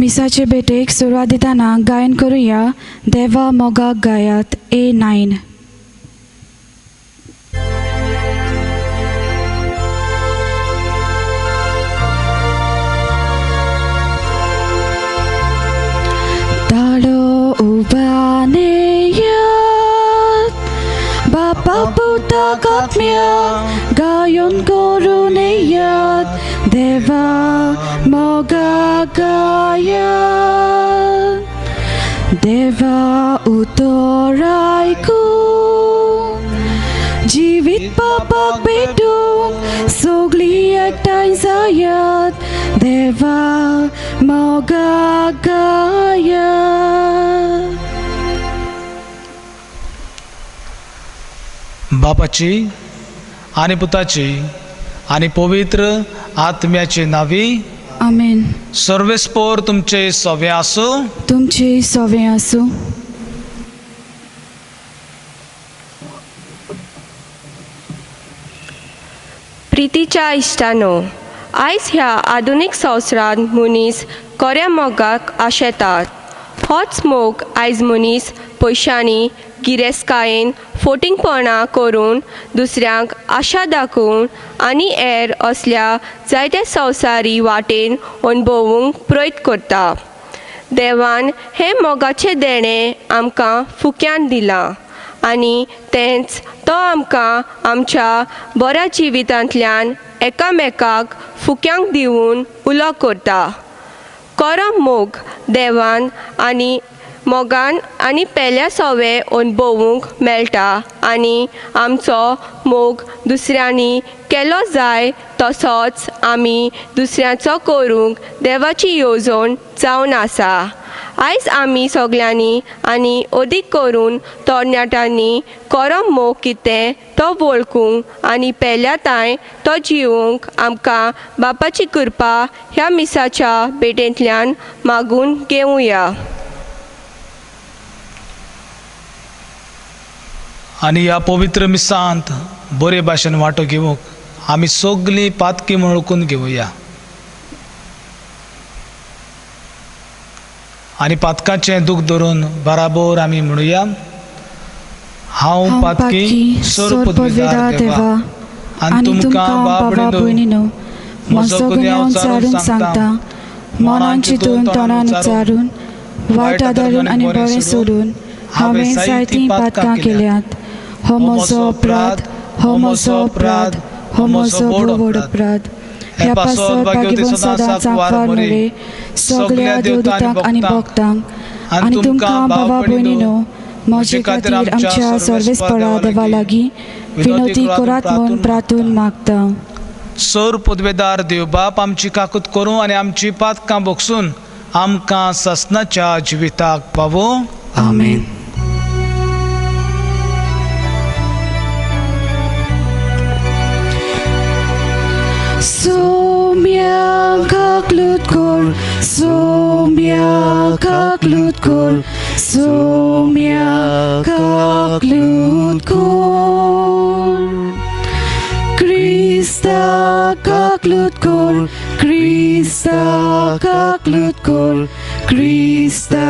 मिसाचे बेटेक सुरवात दिताना गायन करूया देवा मोगाक गायात A9. Dalo ubaneyat Bapa Buddha katmya gayon koruneyat Deva moga gayat Deva utoraiku Jivit bapak bedung sogli ektain zayat Deva moga gayat. बापाची आणि पुताची आणि पवित्र आत्म्याचे नावी आमेन. सर्वेस्पोर तुमचे सवे असो. तुमचे सवे असो. प्रितीच्या इश्टानो, आयज ह्या आधुनीक संवसारांत मनीस खऱ्या मोगाक आशेतात. होच मोग आयज मनीस पयशांनी गिरेस्कायेन फोटिंगपणां करून दुसऱ्यांक आशा दाखोवन आनी हेर असल्या जायत्या संवसारी वाटेन अणभवूंक प्रयत्न करता. देवान हें मोगाचें देणें आमकां फुक्यान दिलां आनी तेंच तो आमकां आमच्या बऱ्या जिवितांतल्यान एकामेकाक फुक्यांक दिवन उलो करता. खरो मोग देवान आनी मोगान आनी पेल्या सवे अणभवूंक मेळटा आनी आमचो मोग दुसऱ्यांनी केलो जाय तसोच आमी दुसऱ्याचो करूंक देवाची येवजण जावन आसा. आयज आमी सगल्यांनी आनी अदीक करून तरणाट्यांनी खरो मोग कितें तो वळखूंक आनी पेल्याताय तो जिवूंक आमकां बापाची कृपा ह्या मिसाच्या भेटेंतल्यान मागून घेवया. आणि ह्या पवित्र मिसांत बरे भाशेन वांटो घेवंक आमी सगळीं पातकी वळखून घेवया. आणि पातकाचें दूख धरून बराबर आमी म्हणुया, हांव पातकी सोर पदवीदार देवा आनी तुमकां बाबा भयणीनो म्हजो गुन्यांव उचारून सांगता. मनान चिंतून तोंडान उच्चारून वायट आदारून आनी बरें सोडून हांवें जायतीं पातकां केल्यात. हो म्हजो अपराध, हो म्हजो अपराध, हो म्हजो व्हड अपराध. ह्या पासत भाग्यवन सदांच आंकवार मेळे सगळ्या देवदूतांक आनी भक्तांक. आनी तुमकां बाबा भयणीनो म्हजे खातीर आमच्या सर्वेस्परा देवा लागीं विनोती करात म्हूण प्रार्थून मागता. सोर पदवेदार देव बाप आमची काकूत करूं आनी आमची पातकां भोगसून आमकां ससनाच्या जिविताक पावो. आमेन. Somiaka klutkor, somiaka klutkor, somiaka klutkor. Krista ka klutkor, Krista ka klutkor, Krista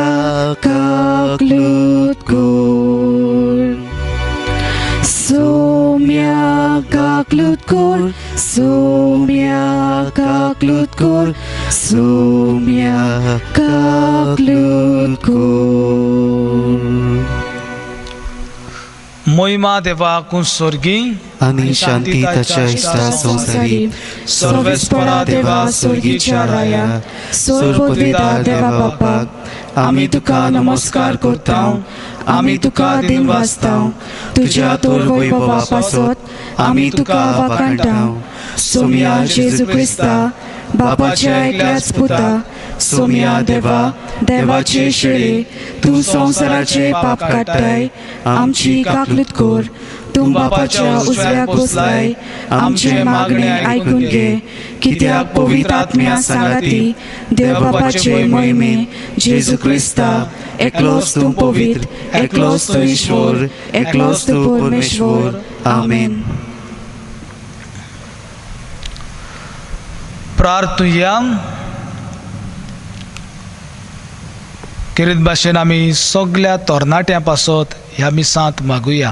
ka klutkor. Somiaka klutkor, somiaka klutkor, somiaka klutkor. मोहिमा देवाक स्वर्गी आनी शांती ताच्या इश्टा संवसारी. सर्वेस्परा देवा स्वर्गीच्या राया सोर पदवीदार देवा बापाक आमी तुका नमस्कार करता. आमी तुका दिन वाजता. तुज्या तोर वैभवा पासत आमी तुका वाखाणटा. सोम्या जेजू क्रिस्ता बापाच्या एकल्याच पुता. सोम्या देवा देवाचे शेळे तूं संवसाराचे पाप काडटाय. आमची काकलूत कर. तूं बापाच्या उजव्याक बसलाय. आमचे मागणे आयकून घे. कित्याक पवित्र आत्म्या सांगाती देव बापाचे महिमे जेजू क्रिस्ता एकलोच तूं पवित्र, एकलोच तूं ईश्वर, एकलोच तूं परमेश्वर. आमेन. प्रार्थुया. किरीत भाशेन आमी सगळ्या तरणाट्यां पासत ह्या मिसांत मागुया.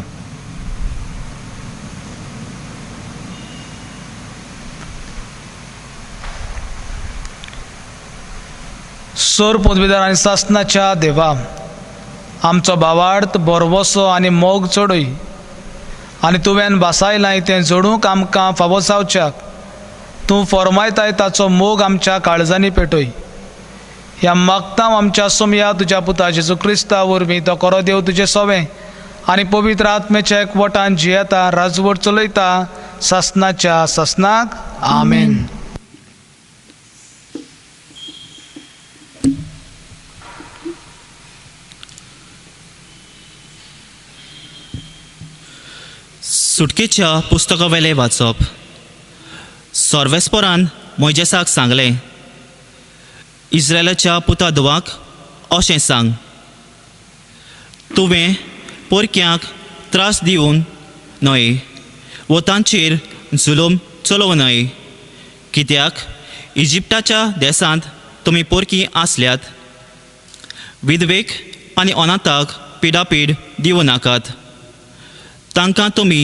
सोर पदवीदार आनी सासणाच्या देवा, आमचो भावार्थ बरवसो आनी मोग चडय आनी तुवें बासायलाय तें जोडूंक आमकां फावो जावच्याक तूं फरमायताय ताचो मोग आमच्या काळजांनी पेटय. ह्या मागतां आमच्या सोमया तुज्या पुता जेजू क्रिस्ता वरवीं तो करो देव तुजें सोवें आनी पवित्र आत्म्याच्या एकवटान जियेता राजवट चलयता सासणाच्या सासणाक. आमेन. सुटकेच्या पुस्तका वेले वाचप. सर्वेस्परान मोइजेसाक सांगलें, इस्रायलाच्या पुतादवाक अशें सांग, तुवें पोरक्यांक त्रास दिवन न्हय वो तांचेर जुलूम चलोवं न्हय, कित्याक इजिप्टाच्या देसांत तुमी पोरकीं आसल्यात. विधवेक आनी अनाथाक पिडापीड दिवं नाकात. तांकां तुमी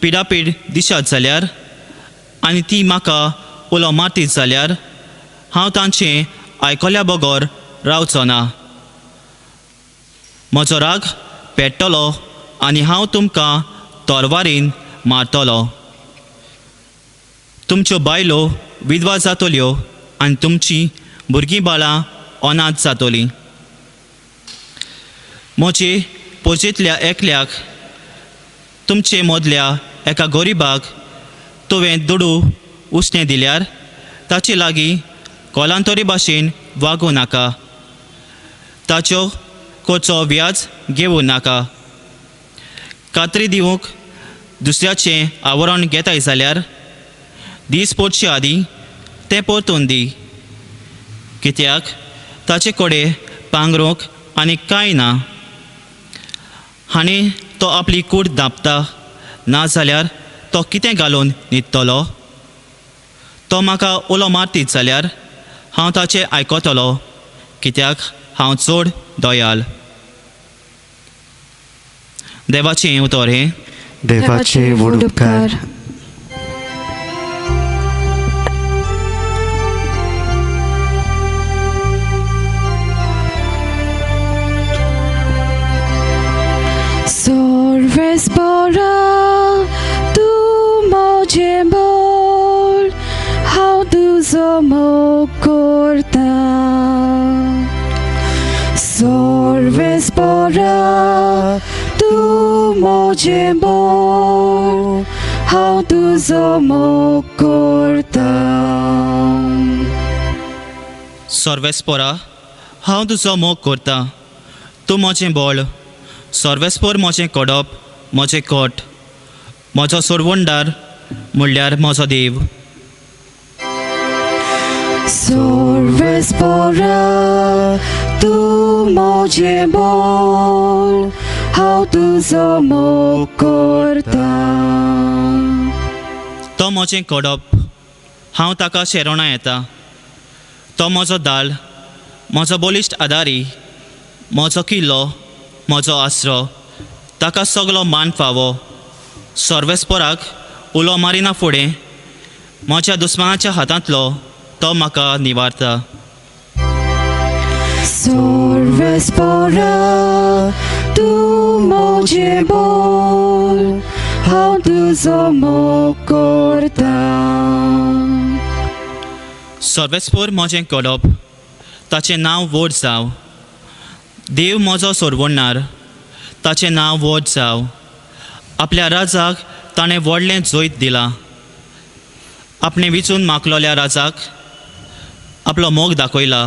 पिडापीड दिशात जाल्यार आनी ती म्हाका उलो मारतीत जाल्यार हांव तांचें आयकल्या बगर रावचो ना. म्हजो राग पेट्टलो आनी हांव तुमकां तोरवारीन मारतलो. तुमच्यो बायलो विधवा जातल्यो आनी तुमचीं भुरगीं बाळां अनाथ जातलीं. म्हजे पोरचेंतल्या एकल्याक तुमचे मदल्या एका गरीबाक तुवें दुडू उसणें दिल्यार ताचे लागीं कोलांतरी भाशेन वागूं नाका. ताच्यो कोचो व्याज घेवूं नाका. कात्री दिवंक दुसऱ्याचें आवरण घेताय जाल्यार दीस पडचे आदीं तें परतून दी, कित्याक ताचे कडेन पांगरूंक आनी कांय ना आनी तो आपली कूड धांपता ना जाल्यार तो कितें घालून न्हिदतलो. तो म्हाका उलो मारतीत जाल्यार हांव ताचें आयकतलो, कित्याक हांव चड दयाल. देवाचें उतर हें. देवाचे व्हड उपकार. Sorvespora, tu moje bol, how tuzo mo corta. Sorvespora, tu moje bol, how tuzo mo corta. सर्वेस्परा, हांव तुजो मोग करतां. तूं म्हजें बळ. सर्वेस्पर म्हजें कडप, म्हजें कोट, म्हजो सोरवंडार म्हणल्यार म्हजो देव. Sorvespora, tu moje bol, how tuzo mo corta. तो म्हजें कडप, हांव ताका शेरोणा येता. तो म्हजो दाळ, म्हजो बलिश्ट आदारी, म्हजो किल्लो, म्हजो आसरो, ताका सगलो मान फावो. सर्वेस्पराक उलो मारिना फुडें म्हज्या दुस्मानाच्या हातांतलो तो म्हाका निवारता. Sorvespora, tu moje bol, how tuzo mo corta. सर्वेस्पर म्हजें कडप, ताचें नांव व्हड जाव. देव म्हजो सोरवणार, ताचें नांव व्हड जाव. आपल्या राजाक ताणें व्हडलें जोयत दिलां. आपणे विचून मागलोल्या राजाक आपलो मोग दाखयला.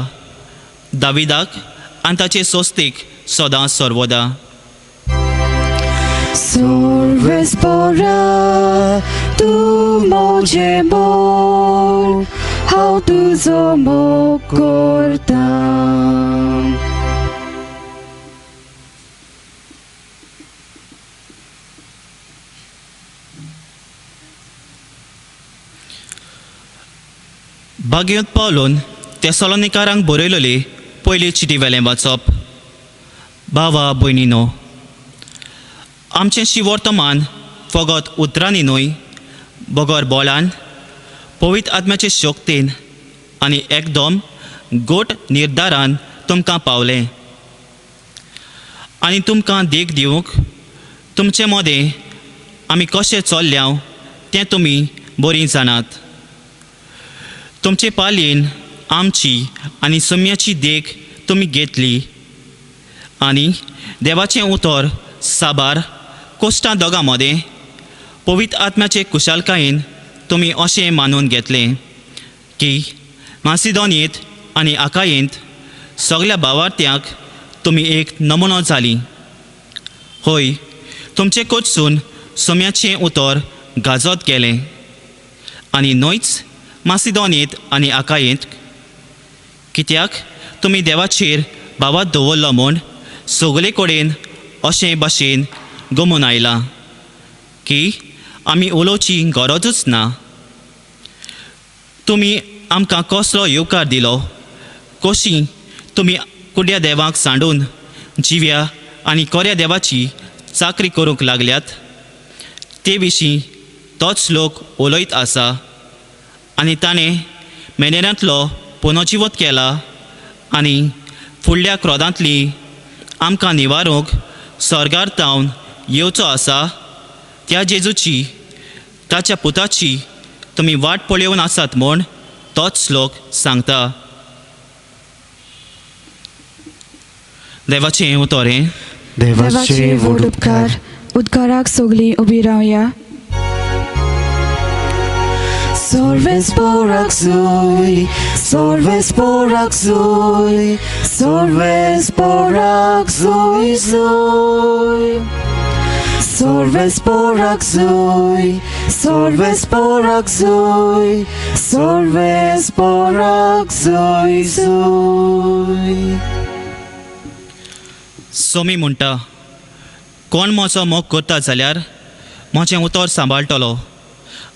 दाविदाक आनी ताचे सोस्तीक सदांच सर्वदा. Sorvespora, tu moje bol, how tuzo mo corta. भाग्यवंत पावलोन तेसलोनिकारांक बरयलेली पयली चिटी वेलें वाचप. भावा भयणीनो, आमचें वर्तमान फकत उतरांनी न्हय, बगर बोलान, पवित्र आत्म्याचे शक्तीन आनी एकदम गोट निर्धारान तुमकां पावलें. आनी तुमकां देख दिवंक तुमचे मदें आमी कशें चल्ल्या तें तुमी बरीं जाणात. तुमचे पालयेन आमची आनी सम्याची देख तुमी घेतली. आनी देवाचें उतर साबार कोश्टां दोगां मदें पवित्र आत्म्याचे कुशलकायेन तुमी अशें मानून घेतलें की मासिदोनियेंत आनी आकायेंत सगळ्या भावार्थ्यांक तुमी एक नमुनो जालीं. हय, तुमचे कडसून सम्याचें उतर गाजत गेलें. आनी न्हयच मासिदोनियेंत आनी आकायेंत, कित्याक तुमी देवाचेर भावात दवरलो म्हूण सगळे कडेन अशे भाशेन गमून आयलां की आमी उलोवची गरजूच ना. तुमी आमकां कसलो येवकार दिलो, कशी तुमी कुड्या देवाक सांडून जिव्या आनी कोऱ्या देवाची चाकरी करूंक लागल्यात ते विशीं तोच लोक उलयत आसा. आनी ताणें मेनेरांतलो पुनर्जिवत केला आनी फुडल्या क्रोधांतली आमकां निवारूंक स्वर्गांतावन येवचो आसा. त्या जेजूची, ताच्या पुताची तुमी वाट पळोवन आसात म्हूण तोच लोक सांगता. देवाचें उतर हें. देवाचे व्हड उपकार. उद्गाराक सगळीं उबी रावया. Sorves porak zui, sorves porak zui, sorves porak zui zui. Sorves porak zui, sorves porak zui, sorves porak zui zui. Somi म्हणटा, कोण म्हजो मोग करता जाल्यार म्हजें उतर सांबाळटलो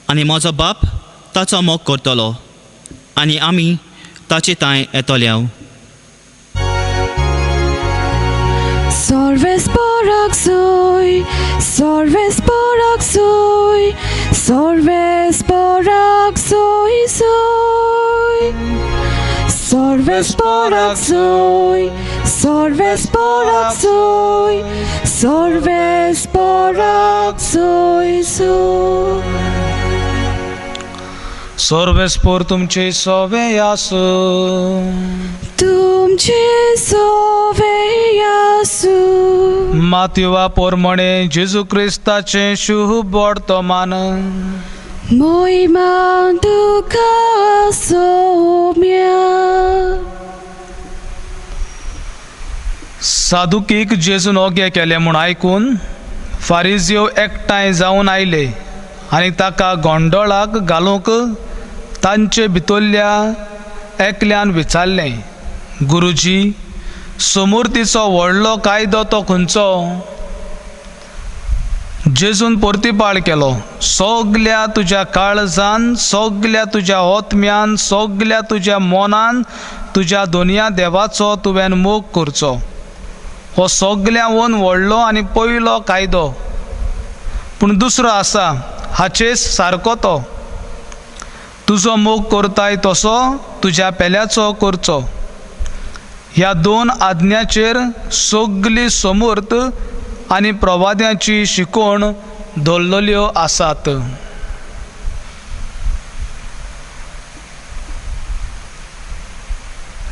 आनी म्हजो बाप ताचो मोग करतलो आनी आमी ताचे तांय येतल्या. Sorves porak zui, sorves porak zui, sorves porak zui zui. Sorves porak zui, sorves porak zui, sorves porak zui zui. सर्वेस्पोर तुमचे सोवे आसू. तुमचे सोवे आसू. मातयेवा पोरमणे जेजू क्रिस्ताचे शुभ वर्तमान. मोहिमा तुका सोम्या. सादुकीक जेजून ओगे केले म्हूण आयकून फारिजियो एकठांय जावन आयले आनी ताका गोंडोळाक घालूंक तांचे भितरल्या एकल्यान विचारलें, गुरुजी, समूर्तीचो व्हडलो कायदो तो खंयचो? जेजून परतीपाळ केलो, सगल्या तुज्या काळजान, सगल्या तुज्या ओतम्यान, सगल्या तुज्या मोनान तुज्या दोनया देवाचो तुवें मोग करचो. हो सगल्यावन व्हडलो आनी पयलो कायदो. पूण दुसरो आसा, हाचेर सारको तो, तुजो मोग करताय तसो तुज्या पेल्याचो करचो. ह्या दोन आज्ञाचेर सगली समूर्त आनी प्रवाद्याची शिकवण दवरलेल्यो आसात.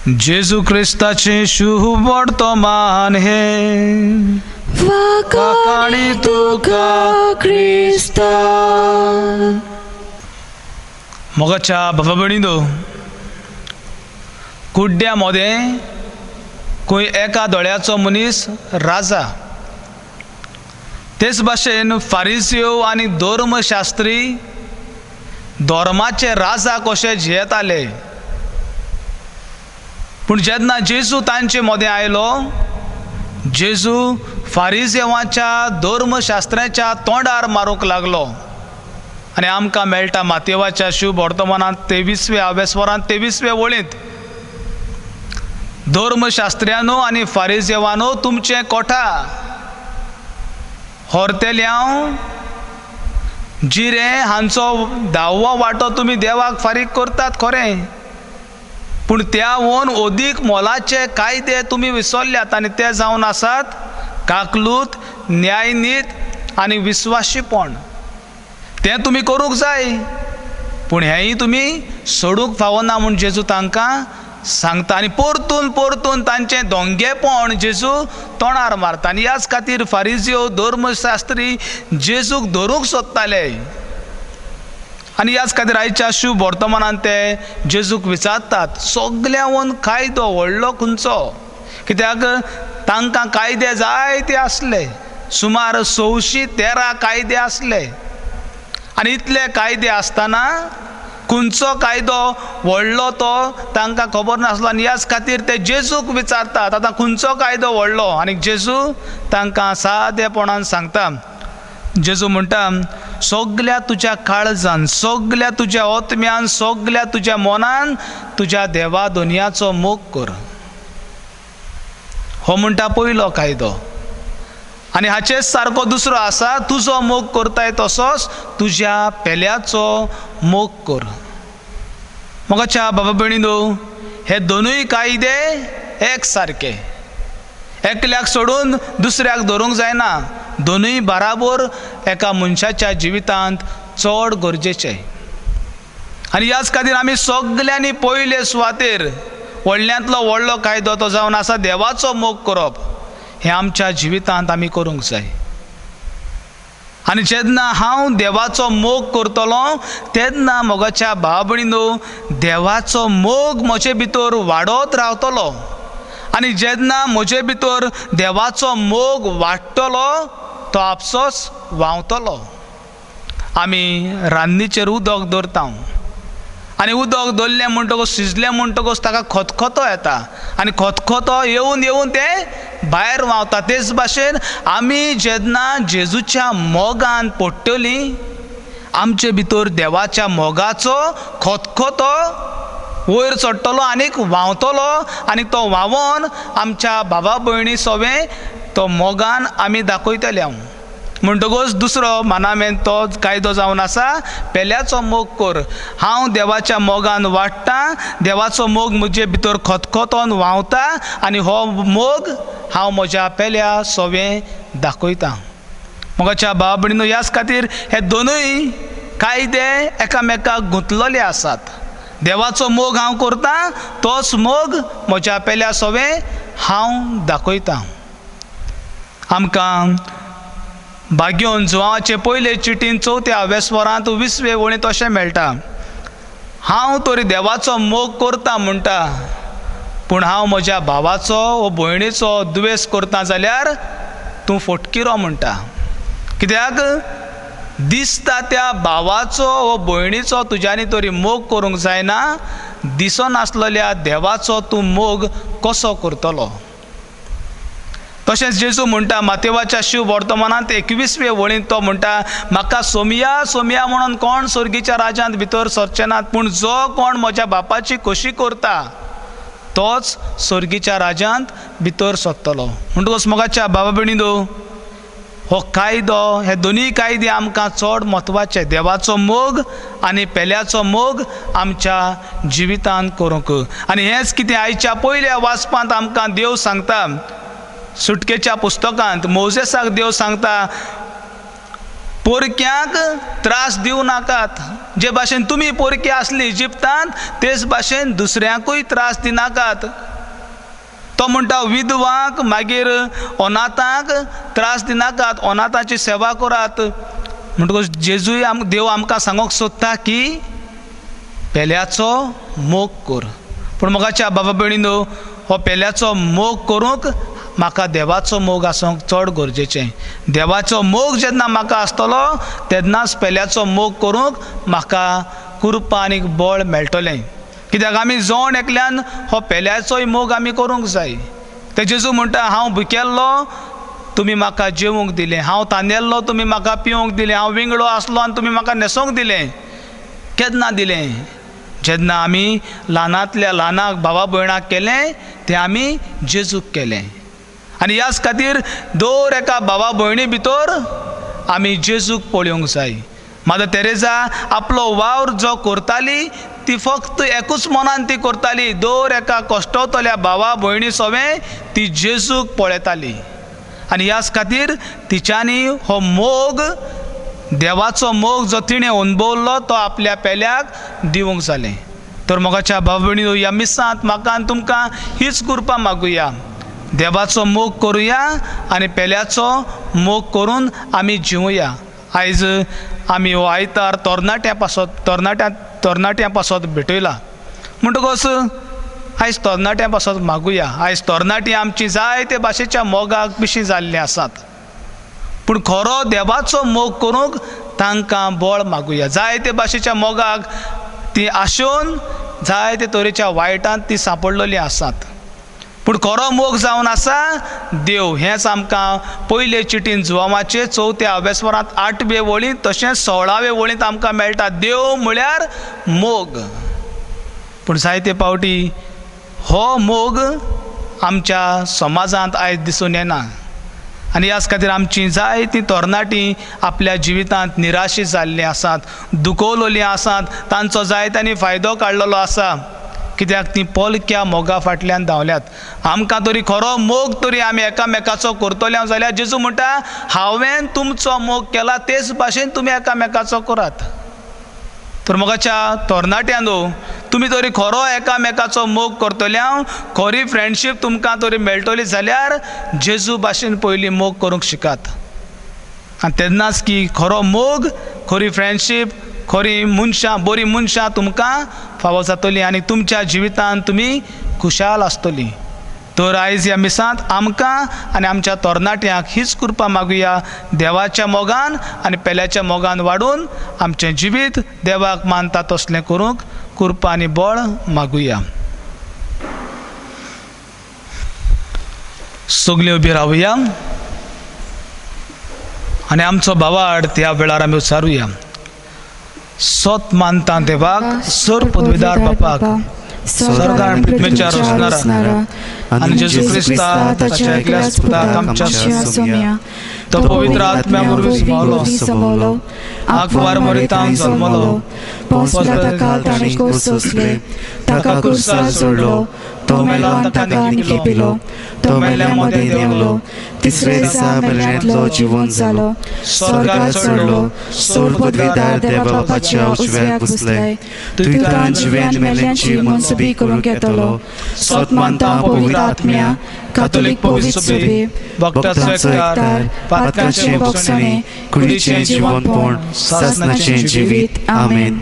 जेजू क्रिस्ताचे शुभ वर्तमान हे. वाकाणी तुका क्रिस्ता. मोगाच्या बाबा भयणीनो, कुड्ड्या मध्ये खंय एका दोळ्याचो मनीस राजा. तेच भाशेन फारिजियो आनी धर्मशास्त्री धर्माचे राजा कशे जियेताले. पूण जेन्ना जेजू तांचे मदें आयलो, जेजू फारिजियोवाच्या धर्मशास्त्राच्या तोंडार मारूंक लागलो. आनी आमकां मेळटा मातयेवाच्या शुभ वर्तमानांत 23व्या वेस्वरांत 23व्या वळींत, धर्मशास्त्र्यानो आनी फारिसेवानो तुमचे कोठा होरतेल्यांव जिरे हांचो 10वो वांटो तुमी देवाक फारीक करतात खरें, पूण त्या वोन ओदीक मोलाचे कायदे तुमी विसरल्यात आनी ते जावन आसात काकलूत, न्यायनीत आनी विस्वाशीपण. तें तुमी करूंक जाय, पूण हेंय तुमी सोडूंक फावना म्हूण जेजू तांकां सांगता. आनी परतून परतून तांचें दोंगेपण जेजू तोंडार मारता. आनी ह्याच खातीर फारिजियो धर्मशास्त्री जेजूक धरूंक सोदताले. आनी ह्याच खातीर आयच्या शुभ वर्तमानांत ते जेजूक विचारतात सगळ्यावन कायदो व्हडलो खंयचो, कित्याक तांकां कायदे जायते आसले, सुमार 613 कायदे आसले. आनी इतले कायदे आसतना खंयचो कायदो व्हडलो तो तांकां खबर नासलो. आनी ह्याच खातीर ते जेजूक विचारतात आतां खंयचो कायदो व्हडलो. आनी जेजू तांकां सादेपणान सांगता. जेजू म्हणटा सगळ्या तुज्या काळजान, सगळ्या तुज्या ओतम्यान, सगळ्या तुज्या मनान तुज्या देवा दोनयाचो मोग कर. हो म्हणटा पयलो कायदो. आनी हाचेच सारको दुसरो आसा, तुजो मोग करताय तसोच तुज्या पेल्याचो मोग कर. मोगाच्या बाबा भयणीनो, हे दोनूय कायदे एक सारके, एकल्याक सोडून दुसऱ्याक धरूंक जायना. दोनूय बराबर एका मनशाच्या जिवितांत चड गरजेचे. आनी ह्याच खातीर आमी सगळ्यांनी पयले सुवातेर व्हडल्यांतलो व्हडलो कायदो तो जावन आसा देवाचो मोग करप. हें आमच्या जिवितांत आमी करूंक जाय. आनी जेन्ना हांव देवाचो मोग करतलो तेन्ना मोगाच्या भावा भयणीनो देवाचो मोग म्हजे भितर वाडत रावतलो. आनी जेन्ना म्हजे भितर देवाचो मोग वाडटलो तो आपसोच व्हांवतलो. आमी रान्नीचेर उदक दवरता आनी उदक दवरलें म्हणटकच शिजलें म्हणटकच ताका खतखतो येता आनी खतखतो येवन येवन तें भायर व्हांवता. तेच भाशेन आमी जेन्ना जेजूच्या मोगान पडटलीं आमचे भितर देवाच्या मोगाचो खतखतो वयर चडटलो आनीक व्हांवतलो. आनी तो व्हांवोन आमच्या भावा भयणी सवें तो मोगान आमी दाखयतले. हांव म्हणटकच दुसरो मानामेन तो कायदो जावन आसा पेल्याचो मोग कर. हांव देवाच्या मोगान वाडटां, देवाचो मोग म्हजे भितर खतखतोन व्हांवता आनी हो मोग हांव म्हज्या पेल्या सवें दाखयतां. मोगाच्या भावा भयणीनो ह्याच खातीर हे दोनूय कायदे एकामेकाक गुंतलेले आसात. देवाचो मोग हांव करतां, तोच मोग म्हज्या पेल्या सवें हांव दाखयतां. आमकां भाग्योन जुवांचे पयले चिटीन 4थ्या वेस्वरांत 20वे वळींत अशें मेळटा, हांव तरी देवाचो मोग करतां म्हणटा, पूण हांव म्हज्या भावाचो वो भयणीचो दुवेस करतां जाल्यार तूं फटकिरो म्हणटा. कित्याक दिसता त्या भावाचो वो भयणीचो तुज्यांनी तरी मोग करूंक जायना, दिसनासलेल्या देवाचो तूं मोग कसो करतलो. तशेंच जेजू म्हणटा मातेवाच्या शिव वर्तमानांत 21वे वळींत तो म्हणटा, म्हाका सोमया सोमया म्हणून कोण सर्गीच्या राज्यांत भितर सरचे नात, पूण जो कोण म्हज्या बापाची खोशी करता तोच सर्गीच्या राज्यांत भितर सरतलो. म्हणटकच मोगाच्या भावा भयणीनो हो कायदो, हे दोनूय कायदे आमकां चड म्हत्वाचे. देवाचो मोग आनी पेल्याचो मोग आमच्या जिवितांत करूंक. आनी हेंच कितें आयच्या पयल्या वाचपांत आमकां देव सांगता. सुटकेच्या पुस्तकांत मोजेसाक देव सांगता, पोरक्यांक त्रास दिवं नाकात. जे भाशेन तुमी पोरकी आसली इजिप्तांत तेच भाशेन दुसऱ्यांकूय त्रास दिनाकात. तो म्हणटा विधवांक मागीर अनाथांक त्रास दिनाकात, अनाथांची सेवा करात. म्हणटकच जेजूय देव आमकां सांगूंक सोदता की पेल्याचो मोग कर. पूण मोगाच्या बाबा भयणीनो हो पेल्याचो मोग करूंक म्हाका देवाचो मोग आसूंक चड गरजेचें. देवाचो मोग जेन्ना म्हाका आसतलो तेन्नाच पेल्याचो मोग करूंक म्हाका कृपा आनीक बळ मेळटलें. कित्याक आमी जोण एकल्यान हो पेल्याचोय मोग आमी करूंक जाय. ते जेजू म्हणटा, हांव भिकेल्लो तुमी म्हाका जेवूंक दिलें, हांव तांदेल्लो तुमी म्हाका पिवूंक दिलें, हांव विंगडो आसलो आनी तुमी म्हाका न्हेसोंक दिलें. केन्ना दिलें? जेन्ना आमी ल्हानांतल्या ल्हानाक भावा भयणाक केलें तें आमी जेजूक केलें. आनी ह्याच खातीर दर एका भावा भयणी भितर आमी जेजूक पळोवंक जाय. मादर तेरेसा आपलो वावर जो करताली ती फक्त एकूच मनान ती करताली. दर एका कश्टवतल्या भावा भयणी सवें ती जेजूक पळयताली. आनी ह्याच खातीर तिच्यांनी हो मोग, देवाचो मोग जो तिणें अणभवलो तो आपल्या पेल्याक दिवंक जालें. तर मोगाच्या भाव भयणी, ह्या मिसांत म्हाका आनी तुमकां हीच कृपा मागुया. देवाचो मोग करुया आनी पेल्याचो मोग करून आमी जिवुया. आयज आमी हो आयतार तरणाट्यां पासत भेटयला. म्हणटकच आयज तरणाट्यां पासत मागुया. आयज तरणाटीं आमची जायते भाशेच्या मोगाक पिशीं जाल्लीं आसात. पूण खरो देवाचो मोग करूंक तांकां बळ मागुया. जायते भाशेच्या मोगाक ती आशोवन जायते तरेच्या वायटांत ती सांपडलेलीं आसात. पूण खरो मोग जावन आसा देव. हेंच आमकां पयले चिटीन जुवामाचे 4थ्या अभ्यासवरांत 8वे वळींत तशेंच 16वे वळींत आमकां मेळटा. देव म्हळ्यार मोग. पूण जायते फावटी हो मोग आमच्या समाजांत आयज दिसून येना. आनी ह्याच खातीर आमची जायतीं तरणाटीं आपल्या जिवितांत निराशी जाल्लीं आसात, दुखवलेलीं आसात. तांचो जायत्यांनी फायदो काडलेलो आसा. कित्याक तीं पलक्या मोगा फाटल्यान धांवल्यात. आमकां तरी खरो मोग तरी आमी एकामेकाचो करतले जाल्यार जेजू म्हणटा हांवें तुमचो मोग केला तेच भाशेन तुमी एकामेकाचो करात. तर मोगाच्या तरणाट्यांनो, तुमी तरी खरो एकामेकाचो मोग करतल्या खरी फ्रेंडशीप तुमकां तरी मेळटली जाल्यार जेजू भाशेन पयलीं मोग करूंक शिकात. आनी तेन्नाच की खरो मोग, खरी फ्रेंडशीप, खरी मनशां, बरी मनशां तुमकां फावो जातली आनी तुमच्या जिवितांत तुमी खुशाल आसतलीं. तर आयज ह्या मिसांत आमकां आनी आमच्या तरणाट्यांक हीच कृपा मागुया. देवाच्या मोगान आनी पेल्याच्या मोगान वाडून आमचें जिवीत देवाक मानता तसलें करूंक कृपा आनी बळ मागुया. सगळीं उबी रावुया आनी आमचो भावार्थ त्या वेळार आमी उच्चारुया. सत मानता देवाक, सर पदवीदार बापाक, स्वर्गान पृथ्वीच्या रचणारा आनी जेजू क्रिस्ता ताच्या एकल्या सुताक आमच्या सोम्या तो पवित्र आत्म्या वरवीं समवलो, आगवार मरितांक जल्मलो, पोंस पिलाताका ताणें कोस सोंसले, ताका क्रुसार जोडलो, तो मेलो आनी ताका निखिपिलो, तो मेल्या मदें देंवलो, तिसरे दिसा मेल्यांतलो जिवंत जालो, स्वर्गाक चडलो, सोर पदवीदार देवा बापाच्या उजव्याक बसले, तुयतान जिवेंत मेल्यांची मनसुबी करूंक येतलो. सत मानता पवित्र आत्म्या, कातोलीक पवित्र सभे, भक्तांचो एकठार, पातकांचें भोगसणें, कुडीचें जिवंतपण, सासणाचें जिवीत. आमेन.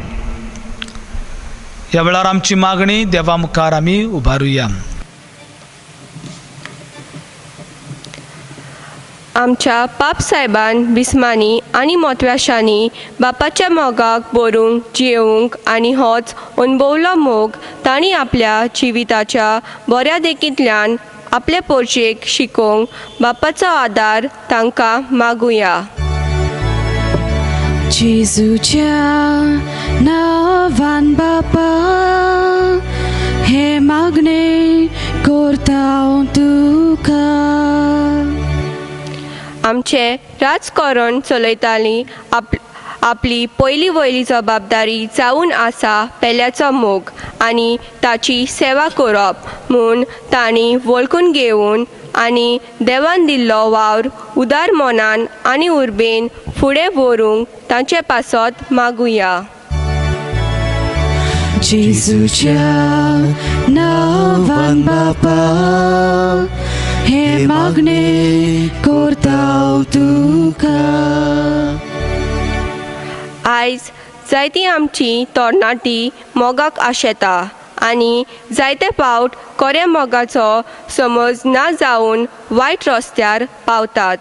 ह्या वेळार आमची मागणी देवा मुखार आमी उबारुया. आमच्या पाप साहेबान बिस्मानी आनी मोतव्याशांनी बापाच्या मोगाक बरोवंक, जियोवंक आनी होच अणभवलो मोग तांणी आपल्या जिविताच्या बऱ्या देखींतल्यान आपले पोरचेक शिकोवंक बापाचो आदार तांकां मागुया. जेजूच्या नांवान बापा हे मागणे करता हांव तुका. आमचे राजकारण चलयतालीं आपली पयली वयली जबाबदारी जावन आसा पेल्याचो मोग आनी ताची सेवा करप म्हूण तांणी वळखून घेवन आनी देवान दिल्लो वावर उदार मनान आनी उर्बेन फुडें व्हरूंक तांचे पासत मागुया. जेजूच्या नांवान बापा हे मागणे करता हांव तुका. आयज जायतीं आमची तरणाटीं मोगाक आशेता आनी जायते फावट खऱ्या मोगाचो समज ना जावन वायट रस्त्यार पावतात.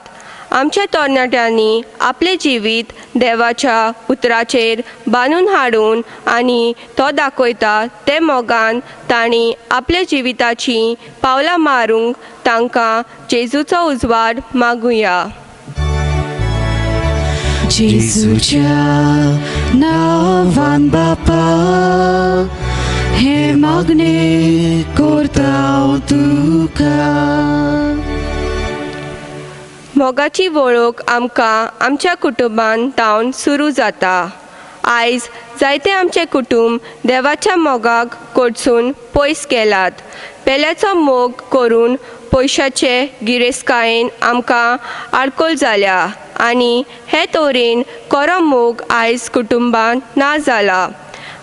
आमच्या तरणाट्यांनी आपले जिवीत देवाच्या उतराचेर बांदून हाडून आनी तो दाखयता ते मोगान तांणी आपल्या जिविताची पावलां मारूंक तांकां जेजूचो उजवाड मागुया. जेजूच्या नांवान बापा हे मागणे करता तुका. मोगाची वळख आमकां आमच्या कुटुंबान तावन सुरू जाता. आयज जायते आमचे कुटुंब देवाच्या मोगाक कडसून पयस गेलात. पेल्याचो मोग करून पयशाचे गिरेस्तकायेन आमकां आडकोळ जाल्या आनी हे तोरेन खरो मोग आयज कुटुंबांत ना जाला.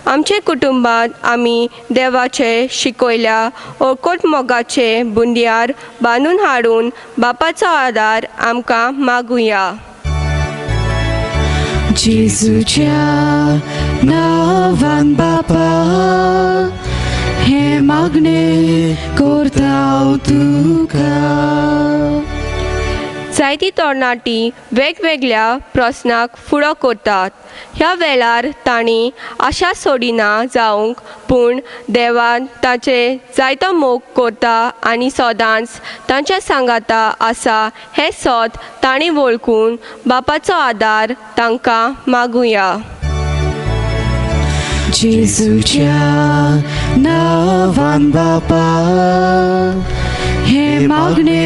आमचे कुटुंबांत आमी देवाचे शिकयल्या ओळखोट मोगाचे बुंद्यार बांदून हाडून बापाचो आदार आमकां मागुया. जेजूच्या नांवान बापा हे मागणे करता तुका. जायतीं तरणाटीं वेगवेगळ्या प्रस्नाक फुडो करतात. ह्या वेळार तांणी आशा सोडिना जावंक पूण देवान तांचे जायतो मोग करता आनी सदांच तांच्या सांगाता आसा हें सोद तांणी वळखून बापाचो आदार तांकां मागुया. जेजूच्या नांवान बापा हे मागणे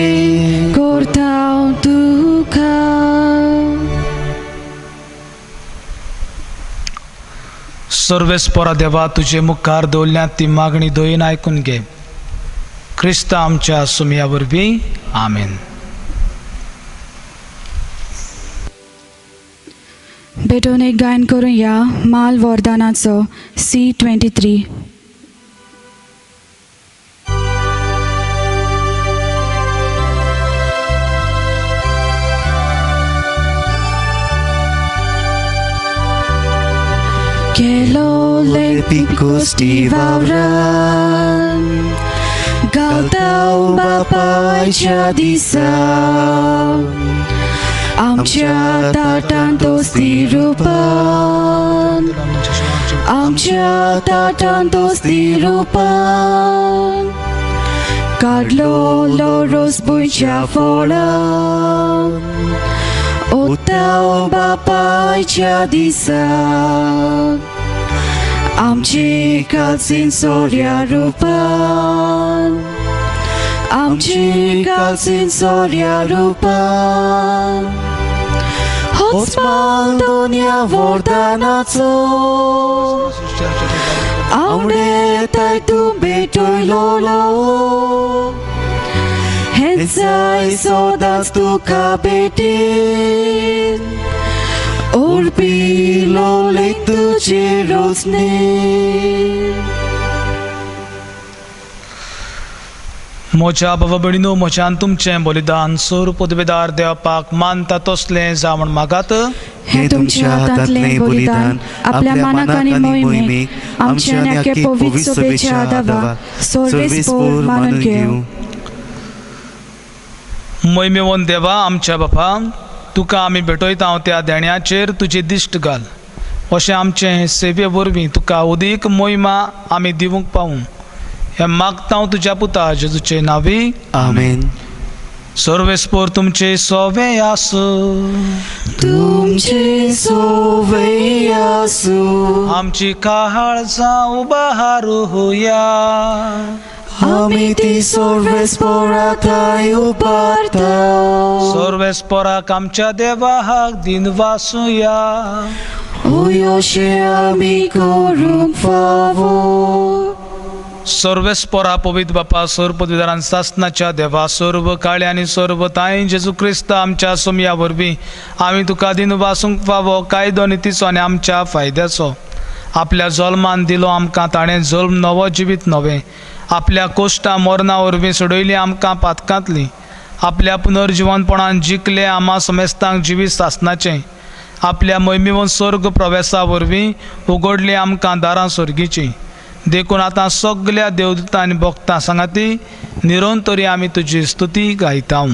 करता तुका. सर्वेस्परा देवा तुझे मुखार दवरल्यात ती मागणी दोयीन आयकून घे. क्रिस्त आमच्या सुमया वरवीं आमेन. भेटून एक गायन करूया माल वरदानाचो C23. Kelo lepikosti wawran Galtał bapajcia disa Amcia tatan tosti rupan Amcia tatan tosti rupan Kadlo loros bujcia folan Oddał bapajcia disa Amci kalsin soria rupan Amci kalsin soria rupan Hoc Maldonia Wordanaco Aude tai tumbe toi lolo Henzai sodas tu kabetin Orbi lo leitu cirosne मोच्या बाबा भयणीनो मोच्यान तुमचें बलिदान स्वरूप उद्वेदार देवपाक मानता तसलें जावण मागात. हे तुमच्या हातांतलें बलिदान आपल्या मानाक आनी मोहिमेक आमचे आनी आख्खे पवित्र सभेच्या आदावा सर्वेस्पोर मानून घेवं. मोहिमेवन देवा आमच्या बापा तुका आमी भेटयता त्या देण्याचेर तुजें दिश्ट घाल. अशें आमचें सेवे वरवीं तुका उदीक मोहिमा आमी दिवंक पावूं हें मागता हांव तुज्या पुता जेजूचे नांवी आमेन. सर्वेस्पोर तुमचे सोवे आसूं तुमचे सोवे आसूं आमची काळजां उबारूया आमी ती सर्वेस्पोरांताय उबारता सर्वेस्पोराक आमच्या देवाक दिन वासुया अशें आमी करूंक फावो. सर्वेस्पोरा पवित्र बापा सर्व पदवीदारान सासनाच्या देवा सर्व काळे आनी सर्व ताई जेजू क्रिस्त आमच्या सोमया वरवीं आमी तुका दिन वासूंक फावो कायदो नितीचो आनी आमच्या फायद्याचो. आपल्या जल्मान दिलो आमकां ताणें जल्म नवो जिवीत नवें आपल्या कोश्टा मरणा वरवीं सोडयली आमकां पातकांतली आपल्या पुनर्जिवनपणान जिखले आम्हा समेस्तांक जिवीत सासनाचें आपल्या मोहिमेवन स्वर्ग प्रवेशा वरवीं उगडली आमकां दारां स्वर्गीचीं. देखून आतां सगल्या देवदूतां आनी भक्तां सांगाती निरंतरी आमी तुजी स्तुती गायता.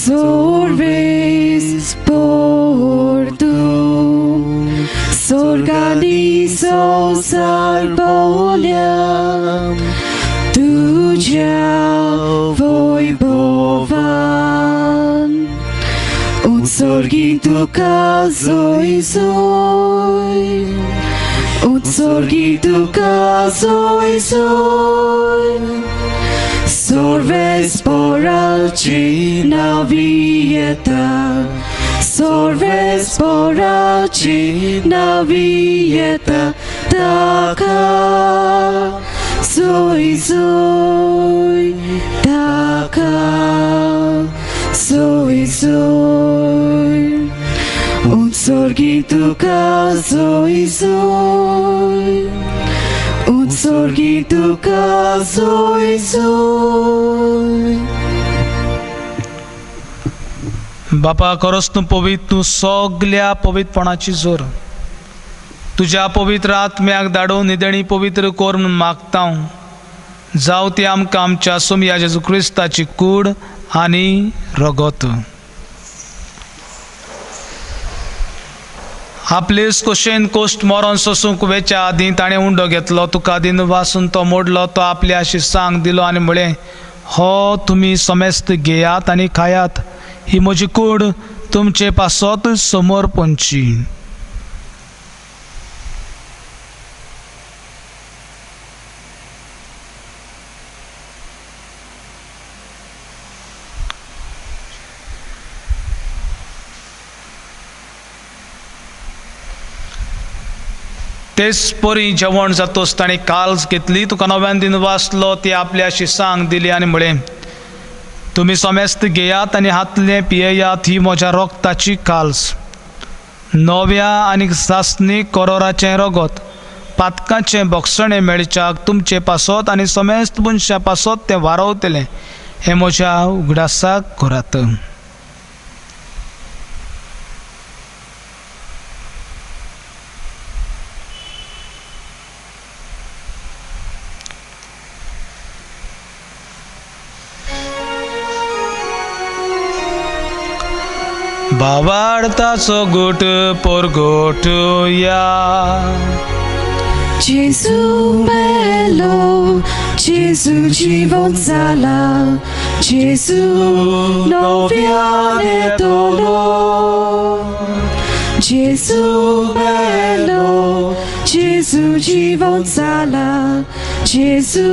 Sorves स्वर्गानी संसार पावल्या तुझ्या वैभवान उत्सर्गी तुका जोय जोय उत्सर्गी तुका जोय जोय सर्वेस्पराची नावियता सर्वेस्पराची नावियता ताका जोय जोय ताका जोय जोय उत्सर्गी तुका जोय जोय उत्सर्गी तुका जोय जोय बापा खरोच तूं पवित्र तूं सगळ्या पवित्रपणाची जोर तुज्या पवित्र आत्म्याक धाडून निदणी पवित्र कोर म्हूण मागता जावं ती आमकां आमच्या सोमया जेजू क्रिस्ताची कूड आनी रगत आपलेच कोशेन कोश्ट मरोन सोसूंक वेच्या आदीं ताणें उंडो घेतलो तुका आदीं वासून तो मोडलो तो आपल्या शिसांक दिलो आनी म्हळें हो तुमी समेस्त घेयात आनी खायात ही म्हजी कूड तुमचे पासत समोर पोंची तेच परी जेवण जातोच ताणें काल्स घेतली तुका नव्यान दिन वाचलो ती आपल्या शिसांक दिली आनी म्हळें तुमी समेस्त घेयात आनी हातलें पियेयात ही म्हज्या रोगताची काल्स नव्या आनी सासणी करोराचें रगत पातकाचें भक्षणें मेळच्याक तुमचे पासत आनी समेस्त मनशां पासत तें वारवतलें हें म्हज्या उगडासाक करात भावार्थाचो गोट पोरगोट या Jezu melo, Jezu żywot zala, Jezu nowiane dolo. Jezu melo, Jezu żywot zala, Jezu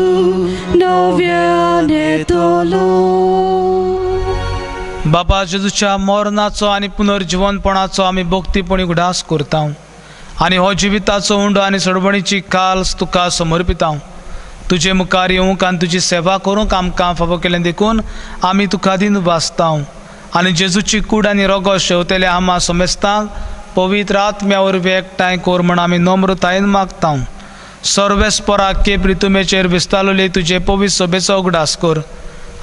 nowiane dolo. बाबा जेजूच्या मरणाचो आनी पुनर्जीवनपणाचो आमी भक्तीपणी उगडास करता आनी हो जिविताचो उंडो आनी सडबडीची काल्स तुका समर्पिता तुजे मुखार येवंक आनी तुजी सेवा करूंक आमकां फावो केलें देखून आमी तुका दिन वाचता आनी जेजूची कूड आनी रगत शेवतेले आम्हा समेस्तांक पवित्र आत्म्या वरवीं एकठांय कोर म्हण आमी नम्रतायेन मागता सर्वेस्पराक के प्रितुमेचेर विस्तारलेली तुजे पवित्र सभेचो उगडास कर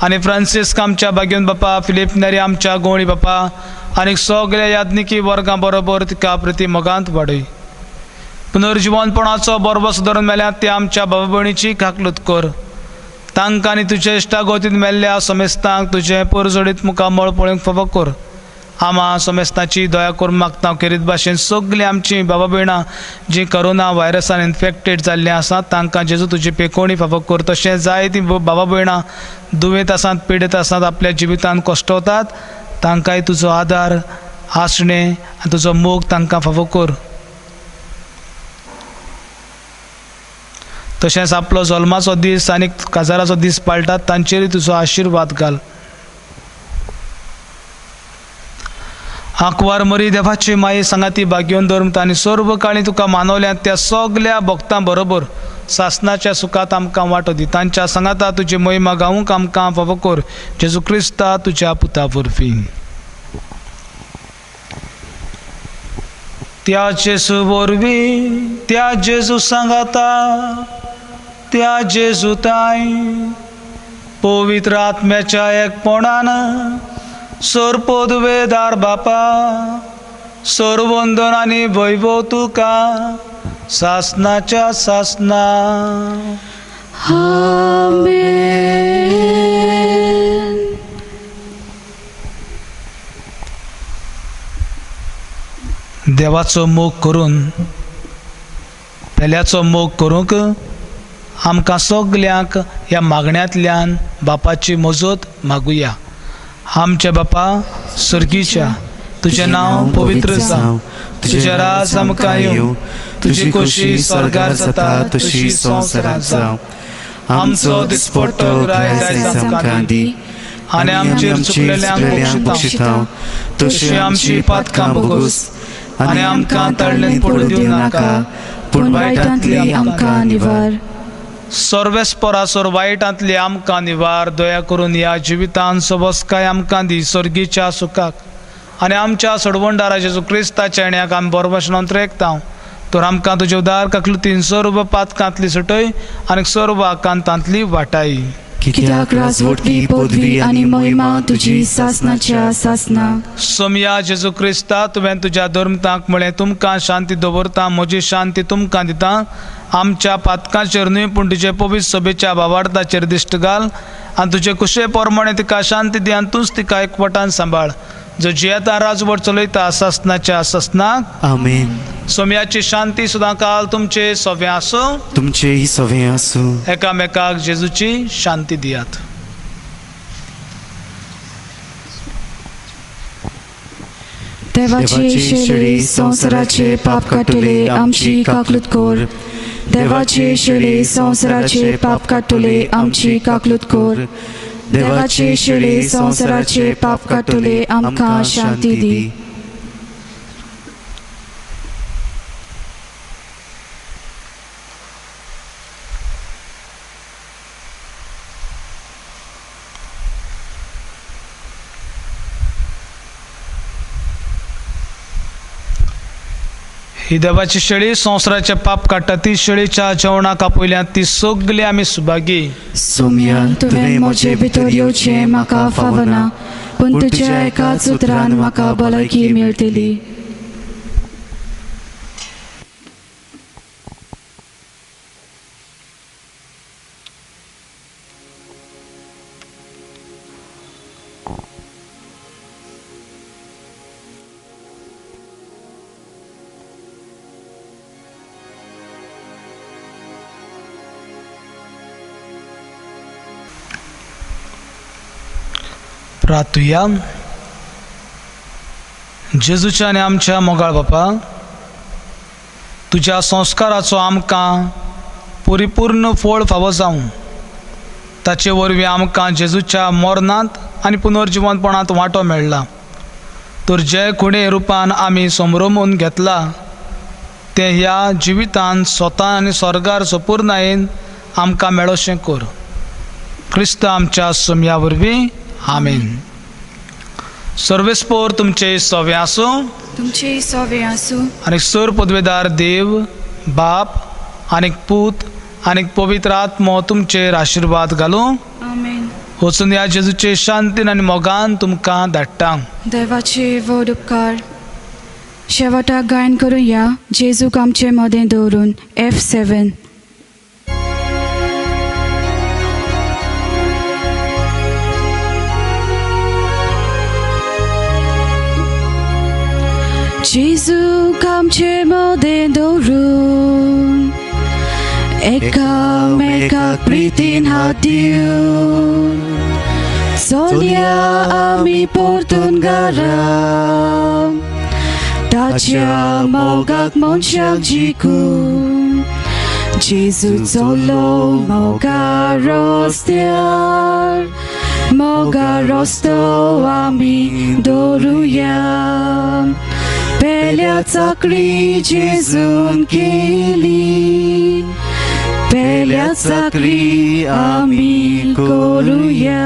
आनी फ्रांसिस्क आमच्या बागेन बापा फिलिप नेरी आमच्या गोवळी बापा आनी सगळ्या याज्ञिकी वर्गां बरोबर तिका प्रती मोगांत वाडय पुनर्जीवनपणाचो बरोबर सुदारून मेल्यात ते आमच्या भाव भयणीची काकलूत कर तांकां आनी तुजे इश्टागोतीन मेल्ल्या समेस्तांक तुजें परजोडीत मुखामळ पळोवंक फावो कर आम्हा समेस्ताची दया करून मागता खेरीत भाशेन सगळीं आमची भाव भयणां जीं कोरोना व्हायरसान इन्फेक्टेड जाल्लीं आसात तांकां जेजू तुजी पेखोवणी फावो कर तशें जायतीं भाव भयणां दुयेंत आसात पिडीत आसात आपल्या जिवितांत कश्टवतात तांकांय तुजो आदार आसणें आनी तुजो मोग तांकां फावो कर तशेंच आपलो जल्माचो दीस आनी काजाराचो दीस पाळटात तांचेरूय तुजो आशिर्वाद घाल आंकवार मरी देवाची माये सांगाती भाग्योन धर्मता आनी सर्व काळी तुका मानवल्या त्या सगळ्या भक्तां बरोबर सासणाच्या सुखात आमकां वांटो दी तांच्या सांगाता तुजी महिमा गावूंक आमकां फावो कर जेजू क्रिस्ता तुज्या पुता वरवीं त्या जेजू वरवीं त्या जेजू सांगाता त्या जेजू ताई पवित्र आत्म्याच्या एकपणान सर्पोद्वेदार बापा सर्वंदन आनी वैभव तुका सासणाच्या सासना आमेन. देवाचो मोग करून पेल्याचो मोग करूंक आमकां सगल्यांक ह्या मागण्यांतल्यान बापाची मजत मागुया. आमचे बापा स्वर्गीच्या, तुझें नांव पवित्र जावं, तुझें राज आमकां येवं, तुजी खोशी स्वर्गार जाता तशी संवसारांत जावं. आमचो दिसपट्टो आयज आमकां दी, आनी आमचेर चुकलेल्यांक बक्षितां, तशी आमची पातकां बोगूस, आनी आमकां तळणेंत पडूं दिवं नाका, पूण वायटांतली आमकां निवार. सर्वेस्परासोर वायटांतली आमकां निवार. दया करून ह्या जिवितांत सबस्काय आमकां दी सर्गीच्या सुखाक, आनी आमच्या सोडवणदारा जेजू क्रिस्ताच्या येण्याक आमी बरो भशेन अंतरेकता. तर आमकां तुजे उदार काकलुतीन सर्व पातकांतली सुटय आनी सर्व आकांतांतली वाटाय. कित्याक राजवटली पदवी आनी महिमा तुजी सासनाच्या सासना. सोमया जेजू क्रिस्ता, तुवें तुज्या धर्मतांक म्हळें तुमकां शांती दवरता, म्हजी शांती तुमकां दिता. आमच्या पातकांचेर न्हय पूण तुजे पवित्र सभेच्या भावार्थाचेर दिश्ट घाल, आनी तुजे कुशे प्रमाणे तिका शांती दी, आनी तूंच तिका एकवटान सांबाळ. जो जियेता राजवट चलयता सासनाच्या सासनाक. आमेन. सोम्याची शांती सदां काल तुमचे सवे आसूं. तुमचेही सवे आसूं. एकामेकाक जेजूची शांती दियात. देवाची शेळी संवसाराचे पाप काटले आमची काकलूत कोर. देवाचे शेळी संवसाराचे पाप काटले आमची काकलूत कोर. देवाचे शेळी संवसाराचे पाप काटले आमकां शांती दी. ही देवाची शेळी संवसाराचे पाप काडटा. ती शेळीच्या जेवणाक पयल्यात ती सगली आमी सुभागी. सोम्या, तुवें म्हजे भितर येवचें म्हाका फावना, पूण तुज्या एकाच उतरान म्हाका भलायकी मेळटली. प्रार्थुया. जेजूच्या आनी आमच्या मोगाळ बापा, तुज्या संस्काराचो आमकां परिपूर्ण फळ फावो जावं. ताचे वरवीं आमकां जेजूच्या मरणांत आनी पुनर्जिवनपणांत वांटो मेळ्ळा. तर जे कोणे रुपान आमी समरमून घेतला तें ह्या जिवितांत स्वता आनी स्वर्गार सपूर्णायेन आमकां मेळोशें कर. क्रिस्त आमच्या सोम्या वरवीं. आमेन. सर्वेस्पोर तुमचे सवे आसूं. तुमचे सवे आसूं. आनी सर पदवेदार देव, बाप आनीक पूत आनीक पवित्र आत्मो तुमचेर आशिर्वाद घालूं. आमेन. वचून ह्या जेजूचे शांतीन आनी मोगान तुमकां धाडटा. देवाचे व्हड उपकार. शेवटाक गायन करुया जेजूक आमचे मदें दवरून F7. जेजूक आमचे मदें दवरून एकामेकाक प्रितीन हात दिवन चलया आमी परतून घरा. ताच्या मोगाक मनशाक जिखून जेजू चलो मोगा रस्त्यार. मोगा रस्तो आमी दवरुया. पेल्या चाकरी जेजून केली. पेल्या चाकरी आमी करुया.